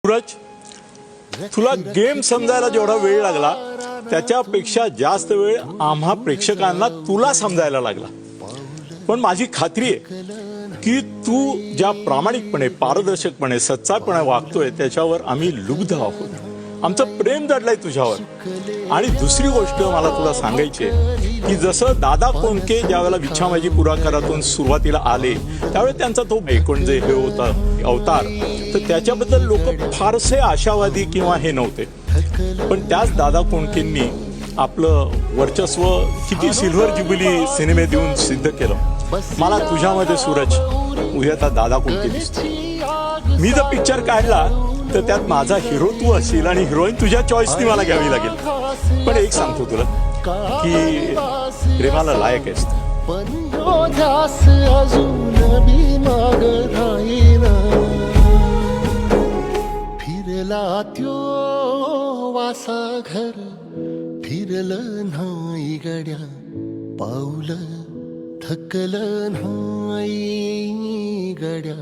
सूरज, तुला गेम समजायला जेवढा वेळ लागला त्याच्यापेक्षा जास्त वेळ आम्हा प्रेक्षकांना तुला समजायला लागला. पण माझी खात्री आहे की तू ज्या प्रामाणिकपणे, पारदर्शकपणे, सच्चापणे वागतोय त्याच्यावर आम्ही लुब्ध आहोत. आमचं प्रेम दडलंय तुझ्यावर. आणि दुसरी गोष्ट मला तुला सांगायची आहे की जसं दादा कोंडके ज्यावेळेला विछामाजी पुराकारातून सुरुवातीला आले त्यावेळी त्यांचा तो एकूण जे हे होता अवतार, तर त्याच्याबद्दल लोक फारसे आशावादी किंवा हे नव्हते. पण त्याच दादा कोंडकेंनी आपलं वर्चस्व किती सिल्व्हर ज्युबिली सिनेमे देऊन सिद्ध केलं. मला तुझ्यामध्ये सूरज उद्या दादा कोंडके दिसतो. मी जर पिक्चर काढला तर त्यात माझा हिरो तू असेल आणि हिरोईन तुझ्या चॉईसनी मला घ्यावी लागेल. पण एक सांगतो तुला की प्रेमाला लायक आहेस. फिरला त्यो वासा घर, फिरलं नाही गड्या पाऊल, थकलं नाही गड्या.